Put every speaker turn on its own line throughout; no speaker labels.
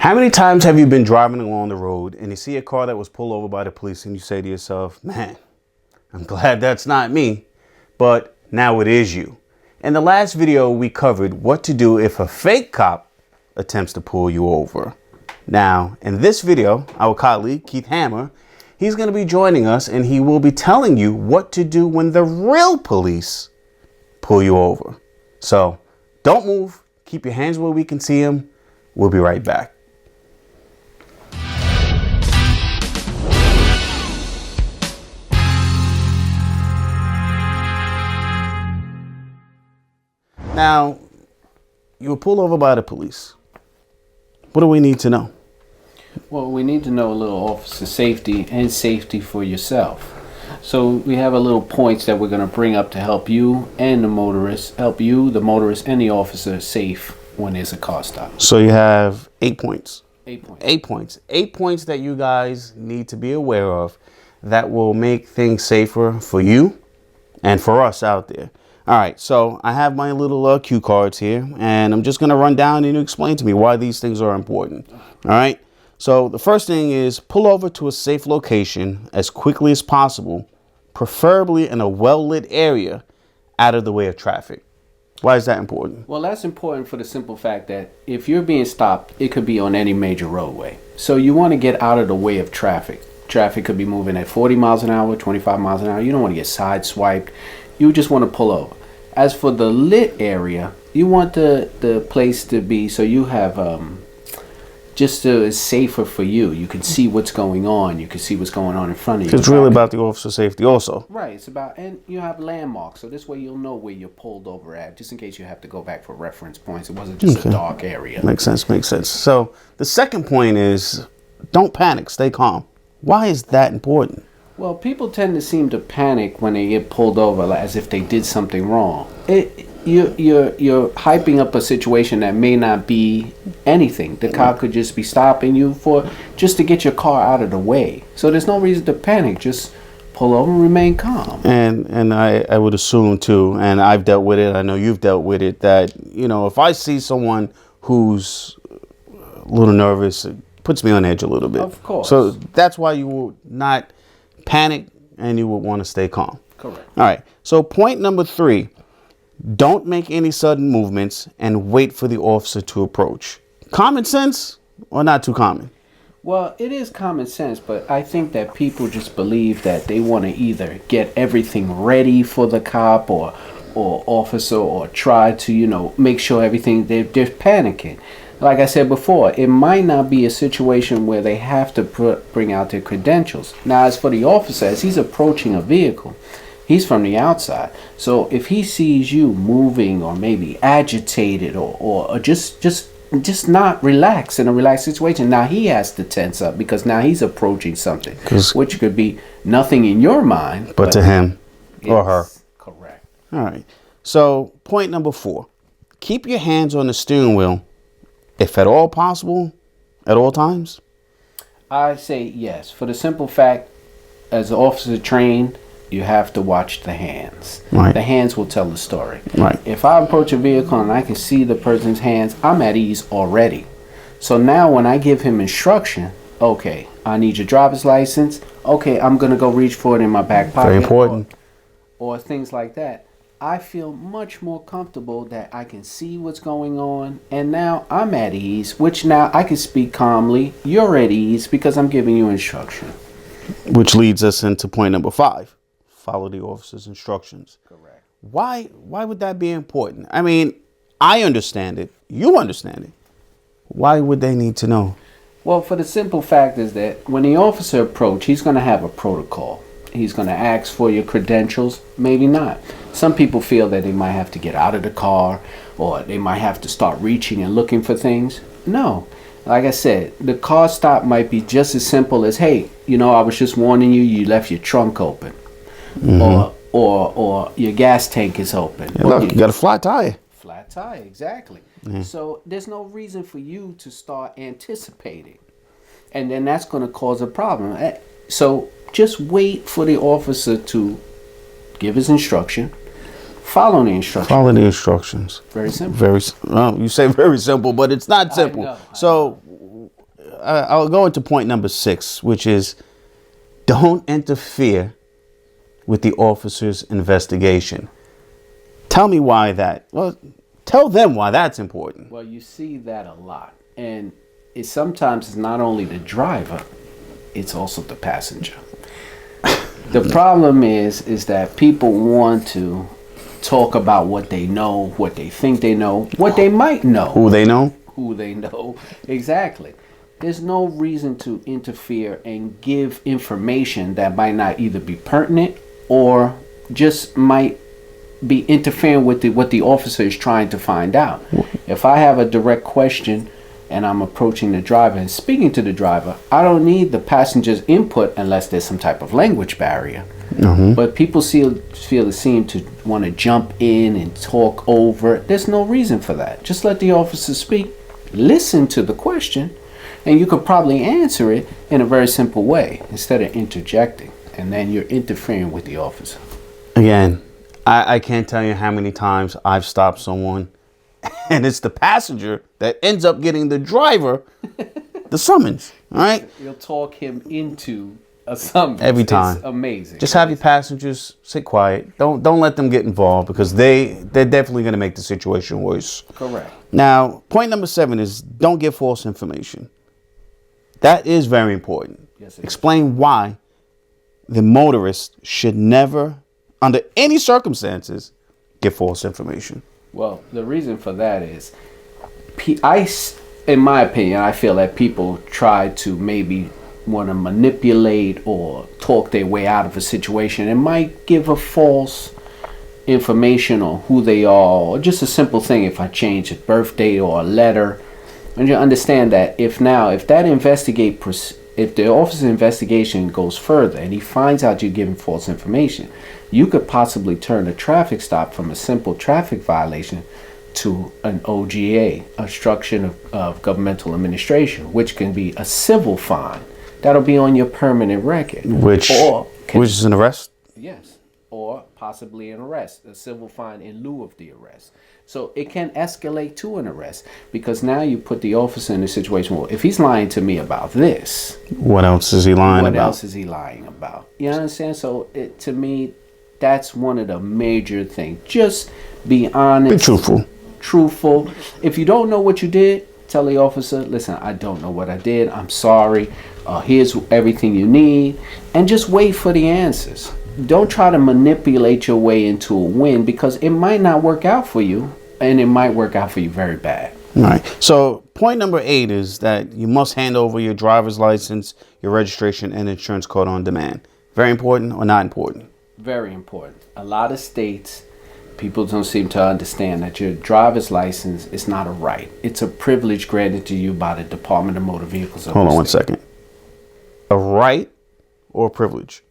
How many times have you been driving along the road and you see a car that was pulled over by the police and you say to yourself, man, I'm glad that's not me, but now it is you. In the last video, we covered what to do if a fake cop attempts to pull you over. Now, in this video, our colleague, Keith Hammer, he's going to be joining us and he will be telling you what to do when the real police pull you over. So don't move. Keep your hands where we can see them. We'll be right back. Now, you were pulled over by the police. What do we need to know?
Well, we need to know a little officer safety and safety for yourself. So we have a little points that we're going to bring up to help you and the motorist, the motorist and the officer safe when there's a car stop.
So you have 8 points.
8 points.
8 points. 8 points that you guys need to be aware of that will make things safer for you and for us out there. All right, so I have my little cue cards here, and I'm just going to run down and you explain to me why these things are important. All right, so the first thing is pull over to a safe location as quickly as possible, preferably in a well-lit area out of the way of traffic. Why is that important?
Well, that's important for the simple fact that if you're being stopped, it could be on any major roadway. So you want to get out of the way of traffic. Traffic could be moving at 40 miles an hour, 25 miles an hour. You don't want to get sideswiped. You just want to pull over. As for the lit area, you want the place to be so you have it's safer for you. You can see what's going on. You can see what's going on in front of you.
It's really about the officer safety also.
Right. It's about, and you have landmarks. So this way you'll know where you're pulled over at, just in case you have to go back for reference points. It wasn't just a dark area.
Makes sense. Makes sense. So the second point is don't panic. Stay calm. Why is that important?
Well, people tend to seem to panic when they get pulled over, as if they did something wrong. You're hyping up a situation that may not be anything. The cop could just be stopping you just to get your car out of the way. So there's no reason to panic. Just pull over and remain calm. And
I would assume too, and I've dealt with it, I know you've dealt with it, that, you know, if I see someone who's a little nervous, it puts me on edge a little bit.
Of course.
So that's why you will not panic and you would want to stay calm.
Correct.
All right. So point number 3, don't make any sudden movements and wait for the officer to approach. Common sense or not too common?
Well, it is common sense, but I think that people just believe that they want to either get everything ready for the cop or officer, or try to, make sure everything, they're panicking. Like I said before, it might not be a situation where they have to bring out their credentials. Now, as for the officer, as he's approaching a vehicle, he's from the outside. So if he sees you moving or maybe agitated or just not relaxed in a relaxed situation, now he has to tense up because now he's approaching something, which could be nothing in your mind.
But to him or her.
Correct.
All right. So point number 4, keep your hands on the steering wheel, if at all possible, at all times?
I say yes. For the simple fact, as an officer trained, you have to watch the hands.
Right.
The hands will tell the story.
Right.
If I approach a vehicle and I can see the person's hands, I'm at ease already. So now when I give him instruction, okay, I need your driver's license. Okay, I'm going to go reach for it in my back pocket.
Very important.
Or things like that. I feel much more comfortable that I can see what's going on, and now I'm at ease, which now I can speak calmly. You're at ease because I'm giving you instruction.
Which leads us into point number 5. Follow the officer's instructions.
Correct.
Why would that be important? I mean, I understand it. You understand it. Why would they need to know?
Well, for the simple fact is that when the officer approaches, he's going to have a protocol. He's going to ask for your credentials, maybe not. Some people feel that they might have to get out of the car or they might have to start reaching and looking for things. No. Like I said, the car stop might be just as simple as, hey, I was just warning you, you left your trunk open. Mm-hmm. Or your gas tank is open.
Yeah, look, you got a flat tire.
Flat tire, exactly. Mm-hmm. So there's no reason for you to start anticipating. And then that's going to cause a problem. So just wait for the officer to give his instruction. Follow the instructions.
Follow the instructions.
Very simple.
You say very simple, but it's not simple.
I know.
So I'll go into point number 6, which is don't interfere with the officer's investigation. Tell me why that. Well, tell them why that's important.
Well, you see that a lot. And sometimes it's not only the driver, it's also the passenger. The problem is that people want to talk about what they know, what they think they know, what they might know.
Who they know?
Who they know. Exactly. There's no reason to interfere and give information that might not either be pertinent or just might be interfering with what the officer is trying to find out. If I have a direct question and I'm approaching the driver and speaking to the driver, I don't need the passenger's input unless there's some type of language barrier. But people seem to want to jump in and talk over. There's no reason for that. Just let the officer speak, listen to the question, and you could probably answer it in a very simple way instead of interjecting. And then you're interfering with the officer.
Again, I can't tell you how many times I've stopped someone and it's the passenger that ends up getting the driver the summons. All right?
You'll talk him into a summons.
Every time.
It's amazing.
Just have your passengers sit quiet. Don't let them get involved because they're definitely going to make the situation worse.
Correct.
Now, point number 7 is don't give false information. That is very important.
Yes,
Explain why the motorist should never, under any circumstances, give false information.
Well, the reason for that is, in my opinion, I feel that people try to maybe want to manipulate or talk their way out of a situation and might give a false information on who they are, or just a simple thing. If I change a birthday or a letter, and you understand that if the officer's investigation goes further and he finds out you're giving false information, you could possibly turn a traffic stop from a simple traffic violation to an OGA, obstruction of governmental administration, which can be a civil fine. That'll be on your permanent record.
Which is an arrest?
Yes, or possibly an arrest, a civil fine in lieu of the arrest. So it can escalate to an arrest because now you put the officer in a situation, well, if he's lying to me about this,
what else is he lying about?
What else is he lying about? You understand? So to me, that's one of the major things. Just be honest.
Be truthful.
Truthful. If you don't know what you did, tell the officer, listen, I don't know what I did. I'm sorry. Here's everything you need. And just wait for the answers. Don't try to manipulate your way into a win because it might not work out for you, and it might work out for you very bad.
All right. So point number 8 is that you must hand over your driver's license, your registration, and insurance card on demand. Very important or not important?
Very important. A lot of states, people don't seem to understand that your driver's license is not a right. It's a privilege granted to you by the Department of Motor Vehicles.
Hold on one second. A right or a privilege?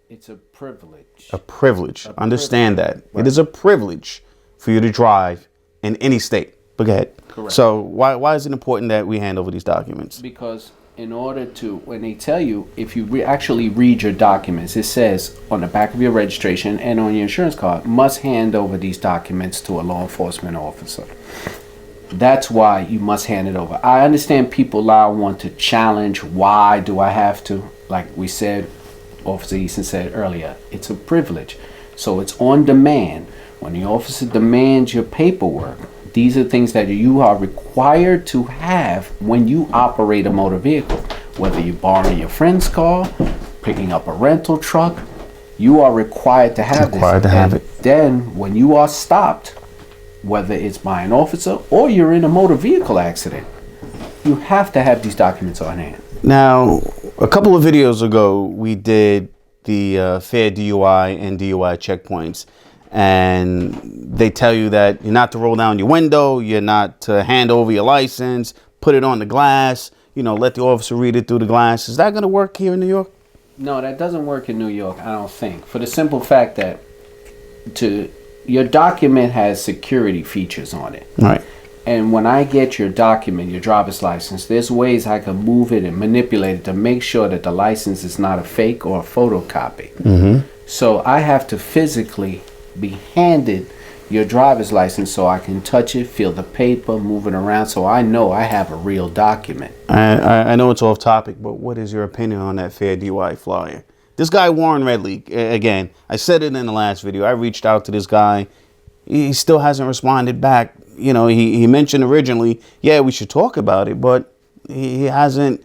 It's a privilege.
A privilege. Understand that.
Right.
It is a privilege for you to drive in any state. But go ahead.
Correct.
So why is it important that we hand over these documents?
Because in order to, when they tell you, if you actually read your documents, it says on the back of your registration and on your insurance card, must hand over these documents to a law enforcement officer. That's why you must hand it over. I understand people now want to challenge, why do I have to? Like we said, Officer Easton said earlier, it's a privilege. So it's on demand. When the officer demands your paperwork, these are things that you are required to have when you operate a motor vehicle. Whether you're borrowing your friend's car, picking up a rental truck, you are required to have this. Then when you are stopped, whether it's by an officer or you're in a motor vehicle accident, you have to have these documents on hand.
Now, a couple of videos ago, we did the fair DUI and DUI checkpoints. And they tell you that you're not to roll down your window, you're not to hand over your license, put it on the glass, let the officer read it through the glass. Is that going to work here in New York?
No, that doesn't work in New York, I don't think. For the simple fact that your document has security features on it.
Right.
And when I get your document, your driver's license, there's ways I can move it and manipulate it to make sure that the license is not a fake or a photocopy. Mm-hmm. So I have to physically be handed your driver's license so I can touch it, feel the paper, move it around, so I know I have a real document.
I know it's off topic, but what is your opinion on that fair DUI flyer? This guy, Warren Redley, again, I said it in the last video. I reached out to this guy. He still hasn't responded back. You know, he mentioned originally, yeah, we should talk about it, but he hasn't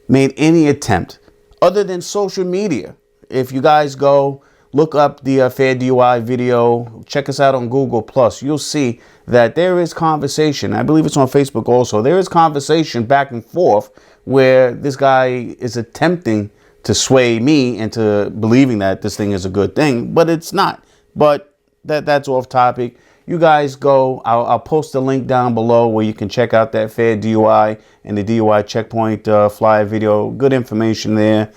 made any attempt other than social media. If you guys go look up the fair DUI video, check us out on Google Plus, you'll see that there is conversation. I believe it's on Facebook also. There is conversation back and forth where this guy is attempting to sway me into believing that this thing is a good thing, but it's not. But that's off topic. You guys go, I'll post a link down below where you can check out that fair DUI and the DUI checkpoint flyer video. Good information there.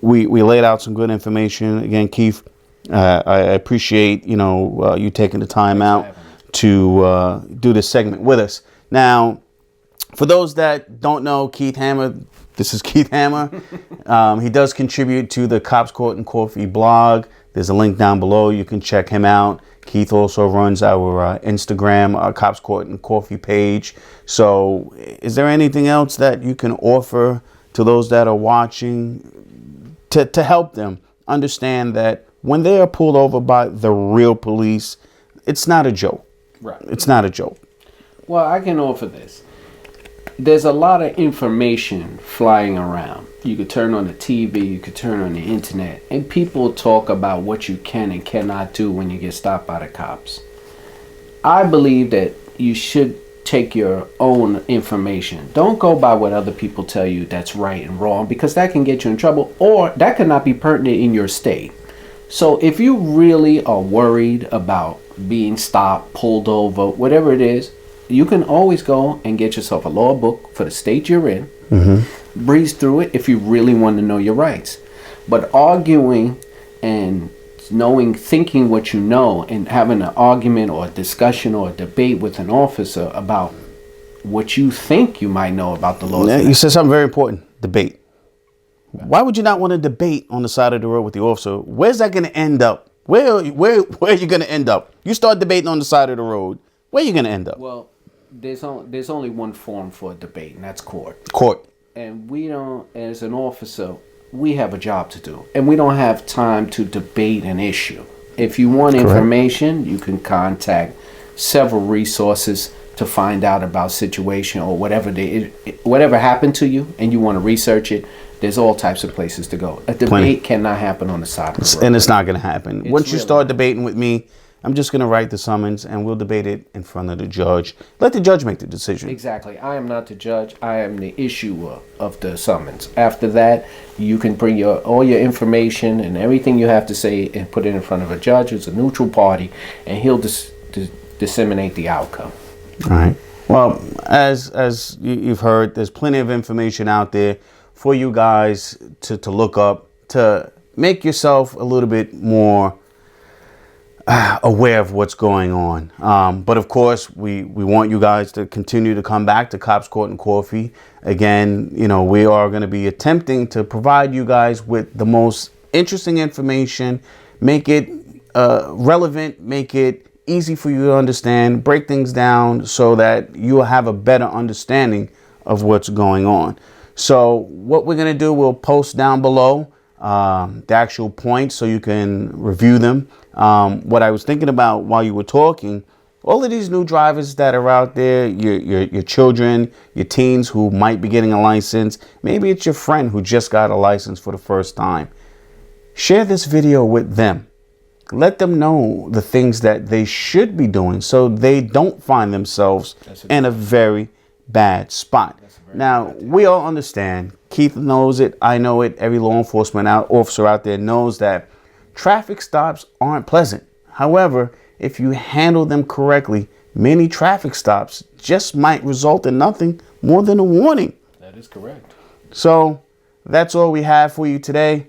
We laid out some good information. Again, Keith, I appreciate, you taking the time out to do this segment with us. Now, for those that don't know Keith Hammer, this is Keith Hammer. He does contribute to the Cops Court and Coffee blog. There's a link down below. You can check him out. Keith also runs our Instagram, our Cops Court and Coffee page. So is there anything else that you can offer to those that are watching to help them understand that when they are pulled over by the real police, it's not a joke.
Right.
It's not a joke.
Well, I can offer this. There's a lot of information flying around. You could turn on the TV, you could turn on the internet, and people talk about what you can and cannot do when you get stopped by the cops. I believe that you should take your own information. Don't go by what other people tell you that's right and wrong, because that can get you in trouble, or that could not be pertinent in your state. So if you really are worried about being stopped, pulled over, whatever it is, you can always go and get yourself a law book for the state you're in. Mm-hmm. Breeze through it if you really want to know your rights. But arguing and thinking what you know and having an argument or a discussion or a debate with an officer about what you think you might know about the laws.
Yeah, you said something very important. Debate. Why would you not want to debate on the side of the road with the officer? Where's that going to end up? Where are you going to end up? You start debating on the side of the road. Where are you going to end up?
Well, there's only one form for a debate, and that's court.
Court.
And we don't, as an officer, we have a job to do, and we don't have time to debate an issue. If you want information, you can contact several resources to find out about situation or whatever happened to you, and you want to research it. There's all types of places to go. A debate cannot happen on the side of the road.
And it's not going to happen. Once you start debating with me, I'm just going to write the summons and we'll debate it in front of the judge. Let the judge make the decision.
Exactly. I am not the judge. I am the issuer of the summons. After that, you can bring all your information and everything you have to say and put it in front of a judge who's a neutral party, and he'll disseminate the outcome.
All right. Well, as you've heard, there's plenty of information out there for you guys to look up to make yourself a little bit more aware of what's going on. But of course, we want you guys to continue to come back to Cops Court and Coffee. Again, we are going to be attempting to provide you guys with the most interesting information, make it relevant, make it easy for you to understand, break things down so that you'll have a better understanding of what's going on. So what we're going to do, we'll post down below the actual points so you can review them. What I was thinking about while you were talking, all of these new drivers that are out there, your children, your teens who might be getting a license, maybe it's your friend who just got a license for the first time. Share this video with them. Let them know the things that they should be doing so they don't find themselves in a very bad spot. Now, we all understand, Keith knows it, I know it, every law enforcement officer out there knows that traffic stops aren't pleasant. However, if you handle them correctly, many traffic stops just might result in nothing more than a warning.
That is correct.
So that's all we have for you today.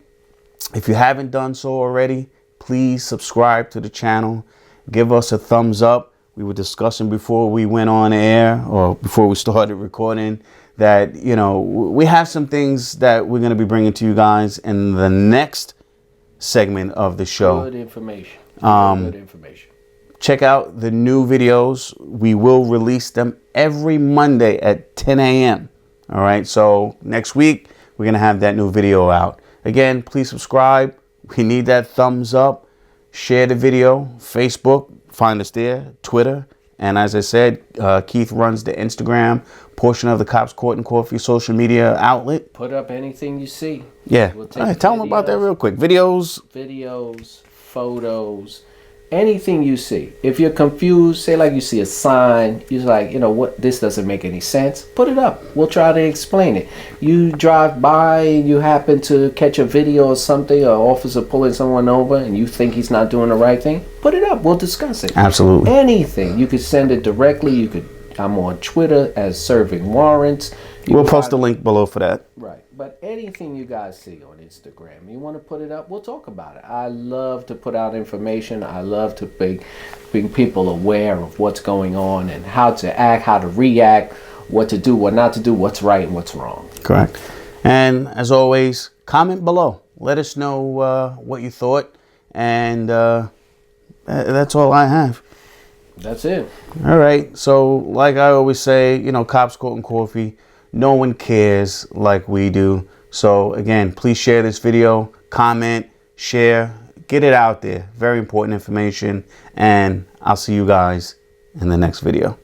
If you haven't done so already, please subscribe to the channel. Give us a thumbs up. We were discussing before we went on air or before we started recording that, we have some things that we're going to be bringing to you guys in the next segment of the show.
Good information. Good information.
check out the new videos. We will release them every Monday at 10 a.m. All right, so next week we're going to have that new video out. Again, please subscribe. We need that thumbs up. Share the video. Facebook, find us there. Twitter. And as I said, Keith runs the Instagram portion of the Cops Court and Coffee social media outlet.
Put up anything you see.
Yeah.
We'll
All right, tell them about that real quick. Videos,
photos, anything you see. If you're confused, say like you see a sign, you're like, you know what, this doesn't make any sense. Put it up. We'll try to explain it. You drive by, you happen to catch a video or something, or officer pulling someone over, and you think he's not doing the right thing. Put it up. We'll discuss it.
Absolutely.
Anything. You could send it directly. I'm on Twitter as Serving Warrants.
We'll post a link below for that.
Right. But anything you guys see on Instagram, you want to put it up, we'll talk about it. I love to put out information. I love to bring people aware of what's going on and how to act, how to react, what to do, what not to do, what's right and what's wrong.
Correct. And as always, comment below. Let us know what you thought. And that's all I have.
That's it.
All right. So like I always say, you know, Cops Court and Coffee, no one cares like we do. So again, please share this video, comment, share, get it out there. Very important information. And I'll see you guys in the next video.